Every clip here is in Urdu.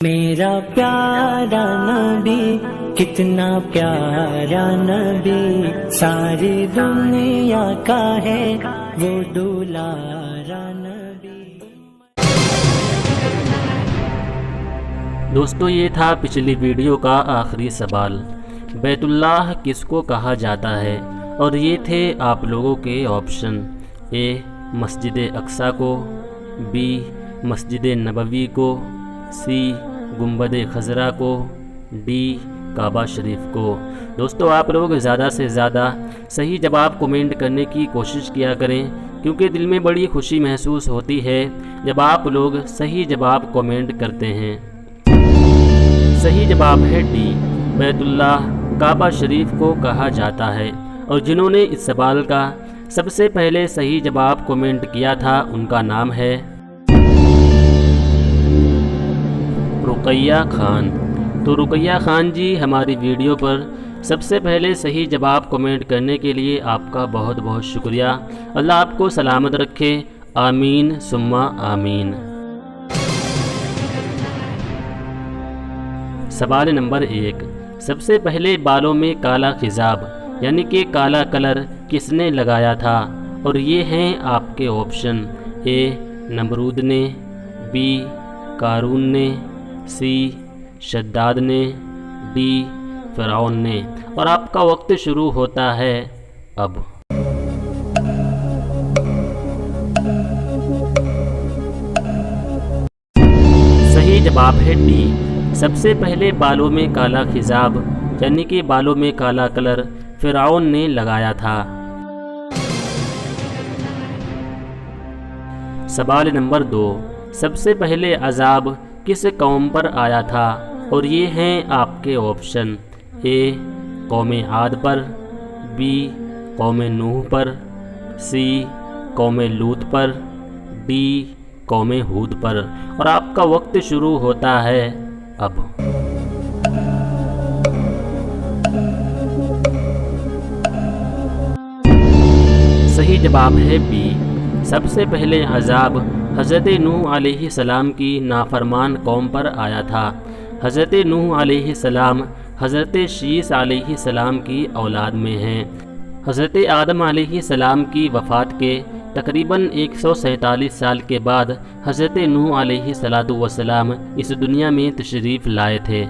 میرا پیارا نبی کتنا پیارا نبی، ساری دنیا کا ہے وہ دلارا نبی۔ دوستو، یہ تھا پچھلی ویڈیو کا آخری سوال، بیت اللہ کس کو کہا جاتا ہے؟ اور یہ تھے آپ لوگوں کے آپشن: اے مسجد اقصی کو، بی مسجد نبوی کو، سی گنبد خضرا کو، ڈی کعبہ شریف کو۔ دوستو، آپ لوگ زیادہ سے زیادہ صحیح جواب کومنٹ کرنے کی کوشش کیا کریں، کیونکہ دل میں بڑی خوشی محسوس ہوتی ہے جب آپ لوگ صحیح جواب کومنٹ کرتے ہیں۔ صحیح جواب ہے ڈی، بیت اللہ کعبہ شریف کو کہا جاتا ہے۔ اور جنہوں نے اس سوال کا سب سے پہلے صحیح جواب کومنٹ کیا تھا، ان کا نام ہے رقیہ خان۔ تو رقیہ خان جی، ہماری ویڈیو پر سب سے پہلے صحیح جواب کومنٹ کرنے کے لیے آپ کا بہت بہت شکریہ۔ اللہ آپ کو سلامت رکھے، آمین ثم آمین۔ سوال نمبر 1، سب سے پہلے بالوں میں کالا خضاب یعنی کہ کالا کلر کس نے لگایا تھا؟ اور یہ ہیں آپ کے آپشن: اے نمرود نے، بی قارون نے، سی شداد نے، ڈی فرعون نے۔ اور آپ کا وقت شروع ہوتا ہے اب۔ صحیح جواب ہے ڈی، سب سے پہلے بالوں میں کالا خضاب یعنی کہ بالوں میں کالا کلر فرعون نے لگایا تھا۔ سوال نمبر 2، سب سے پہلے عذاب کس قوم پر آیا تھا؟ اور یہ ہیں آپ کے آپشن: اے قوم عاد پر، بی قوم نوح پر، سی قوم لوط پر، ڈی قوم ہود پر۔ اور آپ کا وقت شروع ہوتا ہے اب۔ صحیح جواب ہے بی، سب سے پہلے عذاب حضرت نوح علیہ السلام کی نافرمان قوم پر آیا تھا۔ حضرت نوح علیہ السلام حضرت شیث علیہ السلام کی اولاد میں ہیں۔ حضرت آدم علیہ السلام کی وفات کے تقریباً 147 سال کے بعد حضرت نوح علیہ السلام اس دنیا میں تشریف لائے تھے۔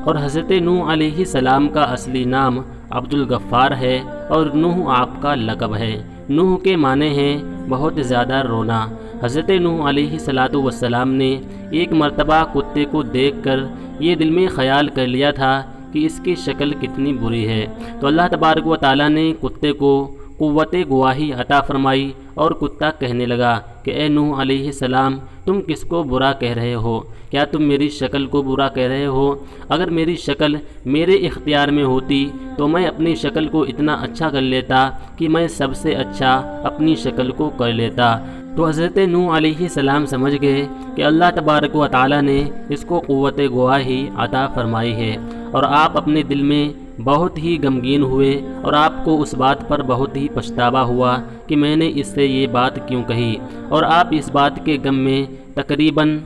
اور حضرت نوح علیہ السلام کا اصلی نام عبد الغفار ہے اور نوح آپ کا لقب ہے۔ نوح کے معنی ہیں بہت زیادہ رونا۔ حضرت نوح علیہ السلام نے ایک مرتبہ کتے کو دیکھ کر یہ دل میں خیال کر لیا تھا کہ اس کی شکل کتنی بری ہے، تو اللہ تبارک و تعالیٰ نے کتے کو قوت گواہی عطا فرمائی اور کتا کہنے لگا کہ اے نوح علیہ السلام، تم کس کو برا کہہ رہے ہو؟ کیا تم میری شکل کو برا کہہ رہے ہو؟ اگر میری شکل میرے اختیار میں ہوتی تو میں اپنی شکل کو اتنا اچھا کر لیتا کہ میں سب سے اچھا اپنی شکل کو کر لیتا۔ تو حضرت نوح علیہ السلام سمجھ گئے کہ اللہ تبارک و تعالیٰ نے اس کو قوت گواہی عطا فرمائی ہے، اور آپ اپنے دل میں بہت ہی غمگین ہوئے اور آپ کو اس بات پر بہت ہی پچھتاوا ہوا کہ میں نے اس سے یہ بات کیوں کہی، اور آپ اس بات کے غم میں تقریباً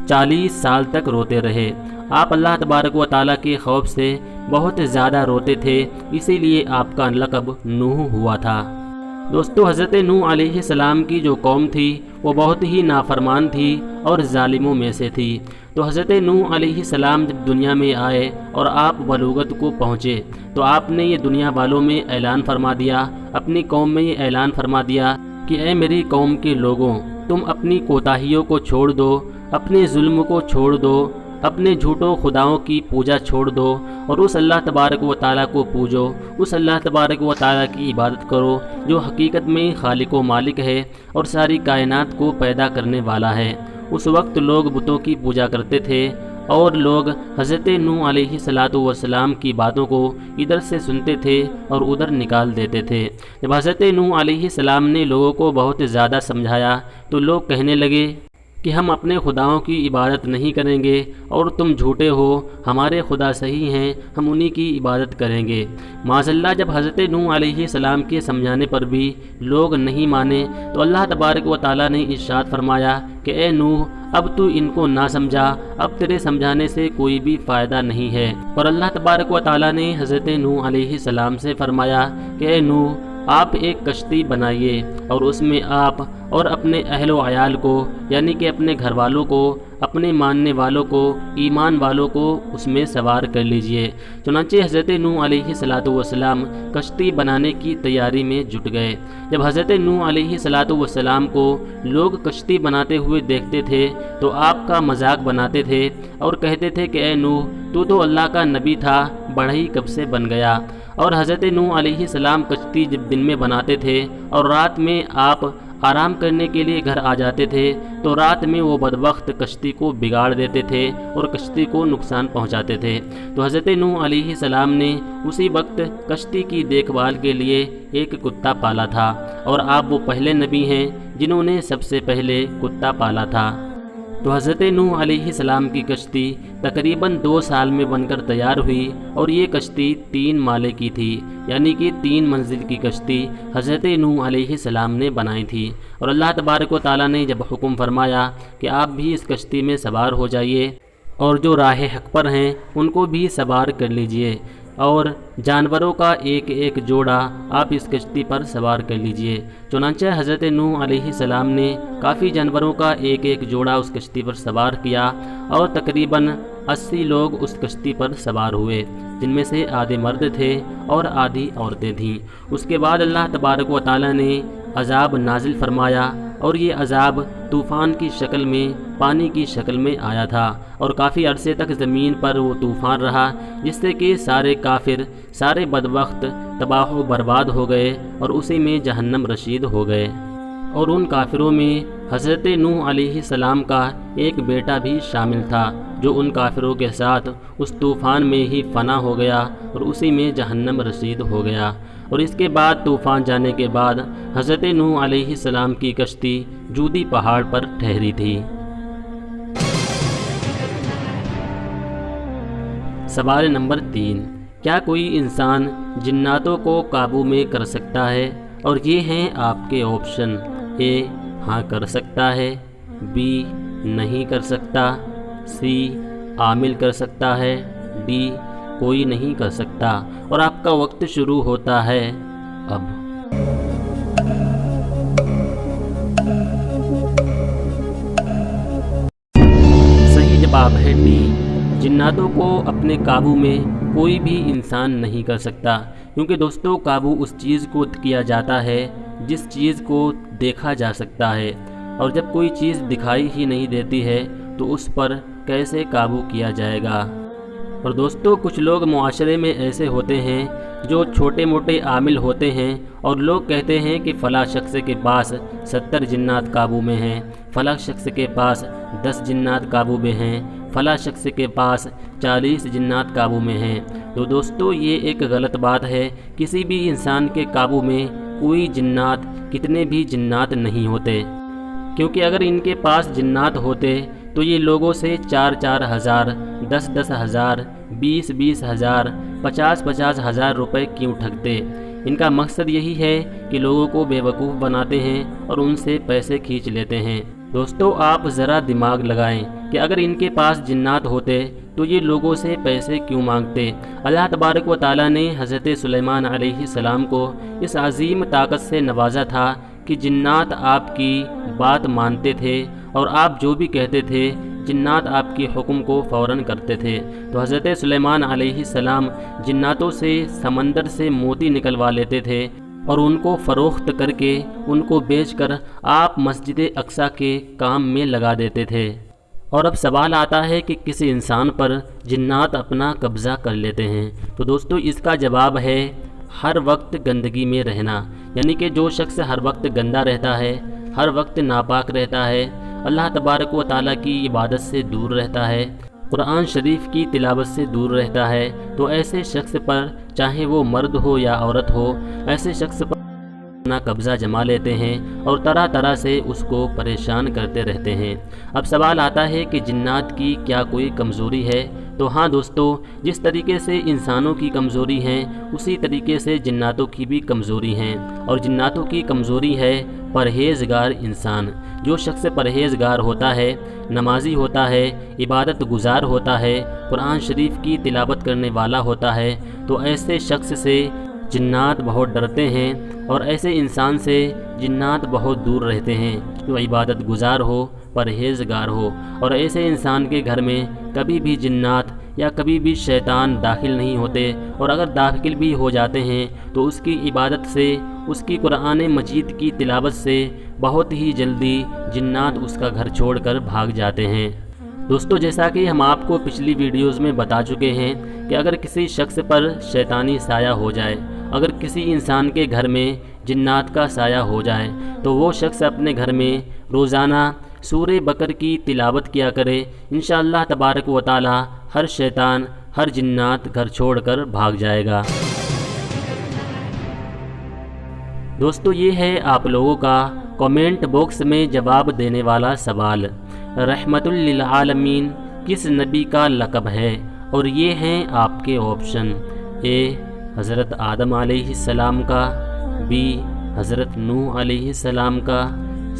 40 سال تک روتے رہے۔ آپ اللہ تبارک و تعالیٰ کے خوف سے بہت زیادہ روتے تھے، اسی لیے آپ کا لقب نوح ہوا تھا۔ دوستو، حضرت نوح علیہ السلام کی جو قوم تھی وہ بہت ہی نافرمان تھی اور ظالموں میں سے تھی۔ تو حضرت نوح علیہ السلام جب دنیا میں آئے اور آپ بلوغت کو پہنچے تو آپ نے یہ دنیا والوں میں اعلان فرما دیا، اپنی قوم میں یہ اعلان فرما دیا کہ اے میری قوم کے لوگوں، تم اپنی کوتاہیوں کو چھوڑ دو، اپنے ظلم کو چھوڑ دو، اپنے جھوٹوں خداؤں کی پوجا چھوڑ دو اور اس اللہ تبارک و تعالیٰ کو پوجو، اس اللہ تبارک و تعالیٰ کی عبادت کرو جو حقیقت میں خالق و مالک ہے اور ساری کائنات کو پیدا کرنے والا ہے۔ اس وقت لوگ بتوں کی پوجا کرتے تھے اور لوگ حضرت نوح علیہ السلام کی باتوں کو ادھر سے سنتے تھے اور ادھر نکال دیتے تھے۔ جب حضرت نوح علیہ السلام نے لوگوں کو بہت زیادہ سمجھایا تو لوگ کہنے لگے کہ ہم اپنے خداؤں کی عبادت نہیں کریں گے اور تم جھوٹے ہو، ہمارے خدا صحیح ہیں، ہم انہی کی عبادت کریں گے۔ معاذ اللہ جب حضرت نوح علیہ السلام کے سمجھانے پر بھی لوگ نہیں مانے تو اللہ تبارک و تعالیٰ نے ارشاد فرمایا کہ اے نوح اب تو ان کو نہ سمجھا، اب تیرے سمجھانے سے کوئی بھی فائدہ نہیں ہے۔ اور اللہ تبارک و تعالیٰ نے حضرت نوح علیہ السلام سے فرمایا کہ اے نوح آپ ایک کشتی بنائیے اور اس میں آپ اور اپنے اہل و عیال کو، یعنی کہ اپنے گھر والوں کو، اپنے ماننے والوں کو، ایمان والوں کو اس میں سوار کر لیجئے۔ چنانچہ حضرت نوح علیہ السلام کشتی بنانے کی تیاری میں جٹ گئے۔ جب حضرت نوح علیہ السلام کو لوگ کشتی بناتے ہوئے دیکھتے تھے تو آپ کا مذاق بناتے تھے اور کہتے تھے کہ اے نوح تو اللہ کا نبی تھا، بڑھئی کب سے بن گیا۔ اور حضرت نوح علیہ السلام کشتی جب دن میں بناتے تھے اور رات میں آپ آرام کرنے کے لیے گھر آ جاتے تھے تو رات میں وہ بدبخت کشتی کو بگاڑ دیتے تھے اور کشتی کو نقصان پہنچاتے تھے۔ تو حضرت نوح علیہ السلام نے اسی وقت کشتی کی دیکھ بھال کے لیے ایک کتا پالا تھا، اور آپ وہ پہلے نبی ہیں جنہوں نے سب سے پہلے کتا پالا تھا۔ تو حضرت نوح علیہ السلام کی کشتی تقریباً 2 سال میں بن کر تیار ہوئی، اور یہ کشتی 3 مالے کی تھی، یعنی کہ 3 منزل کی کشتی حضرت نوح علیہ السلام نے بنائی تھی۔ اور اللہ تبارک و تعالیٰ نے جب حکم فرمایا کہ آپ بھی اس کشتی میں سوار ہو جائیے اور جو راہ حق پر ہیں ان کو بھی سوار کر لیجئے، اور جانوروں کا ایک ایک جوڑا آپ اس کشتی پر سوار کر لیجئے۔ چنانچہ حضرت نوح علیہ السلام نے کافی جانوروں کا ایک ایک جوڑا اس کشتی پر سوار کیا، اور تقریباً 80 لوگ اس کشتی پر سوار ہوئے، جن میں سے آدھے مرد تھے اور آدھی عورتیں تھیں۔ اس کے بعد اللہ تبارک و تعالیٰ نے عذاب نازل فرمایا، اور یہ عذاب طوفان کی شکل میں، پانی کی شکل میں آیا تھا، اور کافی عرصے تک زمین پر وہ طوفان رہا، جس سے کہ سارے کافر، سارے بدبخت تباہ و برباد ہو گئے اور اسی میں جہنم رسید ہو گئے۔ اور ان کافروں میں حضرت نوح علیہ السلام کا ایک بیٹا بھی شامل تھا، جو ان کافروں کے ساتھ اس طوفان میں ہی فنا ہو گیا اور اسی میں جہنم رسید ہو گیا۔ اور اس کے بعد طوفان جانے کے بعد حضرت نوح علیہ السلام کی کشتی جودی پہاڑ پر ٹھہری تھی۔ سوال نمبر 3، کیا کوئی انسان جناتوں کو قابو میں کر سکتا ہے؟ اور یہ ہیں آپ کے آپشن: اے ہاں کر سکتا ہے، بی نہیں کر سکتا، سی عامل کر سکتا ہے، ڈی کوئی نہیں کر سکتا۔ اور آپ کا وقت شروع ہوتا ہے اب۔ صحیح جواب ہے ڈی، جناتوں کو اپنے قابو میں کوئی بھی انسان نہیں کر سکتا، کیونکہ دوستو قابو اس چیز کو کیا جاتا ہے جس چیز کو دیکھا جا سکتا ہے، اور جب کوئی چیز دکھائی ہی نہیں دیتی ہے تو اس پر کیسے قابو کیا جائے گا؟ اور دوستو کچھ لوگ معاشرے میں ایسے ہوتے ہیں جو چھوٹے موٹے عامل ہوتے ہیں، اور لوگ کہتے ہیں کہ فلاں شخص کے پاس 70 جنات قابو میں ہیں، فلاں شخص کے پاس 10 جنات قابو میں ہیں، فلاں شخص کے پاس 40 جنات قابو میں ہیں۔ تو دوستو یہ ایک غلط بات ہے، کسی بھی انسان کے قابو میں کوئی جنات، کتنے بھی جنات نہیں ہوتے، کیونکہ اگر ان کے پاس جنات ہوتے تو یہ لوگوں سے 4-4 ہزار، 10-10 ہزار، 20-20 ہزار، 50-50 ہزار روپے کیوں ٹھگتے؟ ان کا مقصد یہی ہے کہ لوگوں کو بے وقوف بناتے ہیں اور ان سے پیسے کھینچ لیتے ہیں۔ دوستو آپ ذرا دماغ لگائیں کہ اگر ان کے پاس جنات ہوتے تو یہ لوگوں سے پیسے کیوں مانگتے؟ اللہ تبارک و تعالیٰ نے حضرت سلیمان علیہ السلام کو اس عظیم طاقت سے نوازا تھا کہ جنات آپ کی بات مانتے تھے، اور آپ جو بھی کہتے تھے جنات آپ کی حکم کو فوراً کرتے تھے۔ تو حضرت سلیمان علیہ السلام جناتوں سے سمندر سے موتی نکلوا لیتے تھے اور ان کو فروخت کر کے، ان کو بیچ کر آپ مسجد اقصیٰ کے کام میں لگا دیتے تھے۔ اور اب سوال آتا ہے کہ کسی انسان پر جنات اپنا قبضہ کر لیتے ہیں؟ تو دوستو اس کا جواب ہے ہر وقت گندگی میں رہنا، یعنی کہ جو شخص ہر وقت گندا رہتا ہے، ہر وقت ناپاک رہتا ہے، اللہ تبارک و تعالیٰ کی عبادت سے دور رہتا ہے، قرآن شریف کی تلاوت سے دور رہتا ہے، تو ایسے شخص پر چاہے وہ مرد ہو یا عورت ہو، ایسے شخص پر اپنا قبضہ جما لیتے ہیں اور طرح طرح سے اس کو پریشان کرتے رہتے ہیں۔ اب سوال آتا ہے کہ جنات کی کیا کوئی کمزوری ہے؟ تو ہاں دوستو، جس طریقے سے انسانوں کی کمزوری ہیں اسی طریقے سے جناتوں کی بھی کمزوری ہیں، اور جناتوں کی کمزوری ہے پرہیزگار انسان۔ جو شخص پرہیزگار ہوتا ہے، نمازی ہوتا ہے، عبادت گزار ہوتا ہے، قرآن شریف کی تلاوت کرنے والا ہوتا ہے، تو ایسے شخص سے جنات بہت ڈرتے ہیں، اور ایسے انسان سے جنات بہت دور رہتے ہیں جو عبادت گزار ہو، پرہیزگار ہو۔ اور ایسے انسان کے گھر میں کبھی بھی جنات یا کبھی بھی شیطان داخل نہیں ہوتے، اور اگر داخل بھی ہو جاتے ہیں تو اس کی عبادت سے، اس کی قرآن مجید کی تلاوت سے بہت ہی جلدی جنات اس کا گھر چھوڑ کر بھاگ جاتے ہیں۔ دوستو، جیسا کہ ہم آپ کو پچھلی ویڈیوز میں بتا چکے ہیں کہ اگر کسی شخص پر شیطانی سایہ ہو جائے، اگر کسی انسان کے گھر میں جنات کا سایہ ہو جائے، تو وہ شخص اپنے گھر میں روزانہ سورہ بقرہ کی تلاوت کیا کرے۔ انشاءاللہ تبارک و تعالی ہر شیطان، ہر جنات گھر چھوڑ کر بھاگ جائے گا۔ دوستو، یہ ہے آپ لوگوں کا کامنٹ باکس میں جواب دینے والا سوال۔ رحمت للعالمین کس نبی کا لقب ہے؟ اور یہ ہیں آپ کے آپشن: اے حضرت آدم علیہ السلام کا، بی حضرت نوح علیہ السلام کا،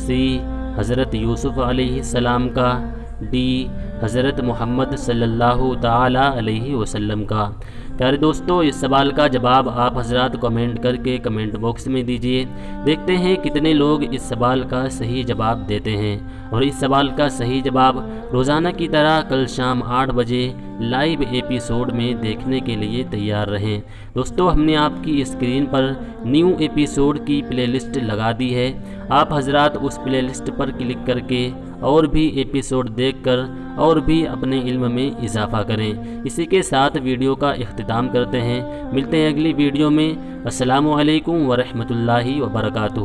سی حضرت یوسف علیہ السلام کا، ڈی حضرت محمد صلی اللہ تعالی علیہ وسلم کا۔ پیارے دوستو، اس سوال کا جواب آپ حضرات کمنٹ کر کے کمنٹ باکس میں دیجئے۔ دیکھتے ہیں کتنے لوگ اس سوال کا صحیح جواب دیتے ہیں، اور اس سوال کا صحیح جواب روزانہ کی طرح کل شام 8 بجے لائیو ایپیسوڈ میں دیکھنے کے لیے تیار رہیں۔ دوستو، ہم نے آپ کی اسکرین پر نیو ایپیسوڈ کی پلے لسٹ لگا دی ہے، آپ حضرات اس پلے لسٹ پر کلک کر کے اور بھی ایپیسوڈ دیکھ کر اور بھی اپنے علم میں اضافہ کریں۔ اسی کے ساتھ ویڈیو کا اختتام کرتے ہیں، ملتے ہیں اگلی ویڈیو میں۔ السلام علیکم ورحمۃ اللہ وبرکاتہ۔